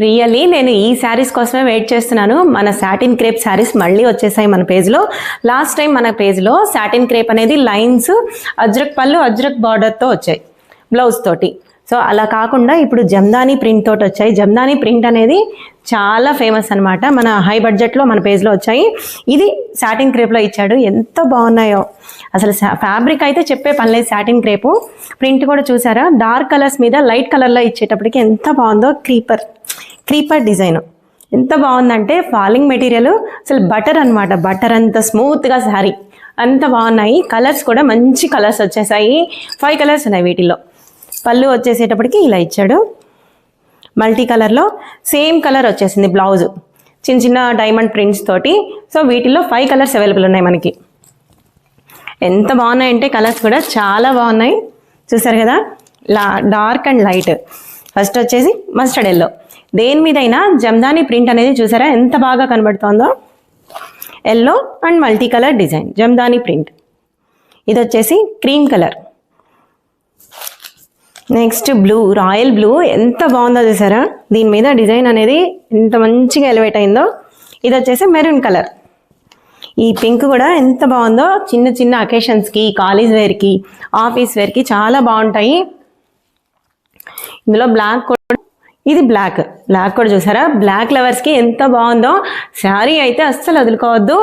Really నేను ఈ శారీస్ కోసమే వెయిట్ చేస్తున్నాను. మన సాటిన్ క్రేప్ శారీస్ మళ్ళీ వచ్చేసాయి మన పేజ్లో. లాస్ట్ టైం మన పేజ్లో సాటిన్ క్రేప్ అనేది లైన్స్, అజ్రక్ పళ్ళు, అజ్రక్ బార్డర్తో వచ్చాయి బ్లౌజ్ తోటి. సో అలా కాకుండా ఇప్పుడు జమ్దానీ ప్రింట్ తోటి వచ్చాయి. జమ్దానీ ప్రింట్ అనేది చాలా ఫేమస్ అనమాట. మన హై బడ్జెట్లో మన పేజ్లో వచ్చాయి. ఇది సాటిన్ క్రేప్లో ఇచ్చాడు. ఎంత బాగున్నాయో అసలు. ఫ్యాబ్రిక్ అయితే చెప్పే పనిలేదు. సాటిన్ క్రేపు ప్రింట్ కూడా చూసారా, డార్క్ కలర్స్ మీద లైట్ కలర్లో ఇచ్చేటప్పటికి ఎంత బాగుందో. క్రీపర్ డిజైన్ ఎంత బాగుందంటే, ఫాలింగ్ మెటీరియల్ అసలు బటర్ అనమాట. బటర్ అంత స్మూత్గా శారీ అంత బాగున్నాయి. కలర్స్ కూడా మంచి కలర్స్ వచ్చేసాయి. 5 కలర్స్ ఉన్నాయి వీటిల్లో. పళ్ళు వచ్చేసేటప్పటికి ఇలా ఇచ్చాడు మల్టీ కలర్లో. సేమ్ కలర్ వచ్చేసింది బ్లౌజ్, చిన్న చిన్న డైమండ్ ప్రింట్స్ తోటి. సో వీటిల్లో 5 కలర్స్ అవైలబుల్ ఉన్నాయి మనకి. ఎంత బాగున్నాయంటే కలర్స్ కూడా చాలా బాగున్నాయి. చూసారు కదా, డార్క్ అండ్ లైట్. ఫస్ట్ వచ్చేసి మస్టర్డ్ ఎల్లో. దేని మీదైనా జమ్దానీ ప్రింట్ అనేది చూసారా ఎంత బాగా కనబడుతోందో. Yellow and multi colour design jamdani print. ఇది వచ్చేసి cream colour. Next blue, royal blue ఎంత బాగుందో చూసారా. దీని మీద డిజైన్ అనేది ఎంత మంచిగా ఎలివేట్ అయిందో. ఇది వచ్చేసి మెరూన్ కలర్. ఈ పింక్ కూడా ఎంత బాగుందో. చిన్న చిన్న అకేషన్స్కి, కాలేజ్ వేర్కి, ఆఫీస్ వేర్కి చాలా బాగుంటాయి. ఇందులో బ్లాక్ కూడా, ఇది బ్లాక్ కూడా చూసారా. బ్లాక్ లవర్స్కి ఎంత బాగుందో. శారీ అయితే అస్సలు వదులుకోవద్దు.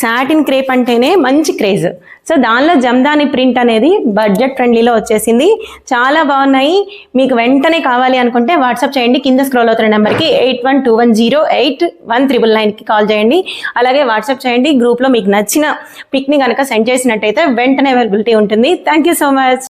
సాటిన్ క్రేప్ అంటేనే మంచి క్రేజ్. సో దానిలో జమ్దానీ ప్రింట్ అనేది బడ్జెట్ ఫ్రెండ్లీలో వచ్చేసింది. చాలా బాగున్నాయి. మీకు వెంటనే కావాలి అనుకుంటే వాట్సాప్ చేయండి. కింద స్క్రోల్ అవుతున్న నెంబర్కి 8121081999కి కాల్ చేయండి. అలాగే వాట్సాప్ చేయండి. గ్రూప్లో మీకు నచ్చిన పిక్ని కనుక సెండ్ చేసినట్టయితే వెంటనే అవైలబిలిటీ ఉంటుంది. Thank you so much.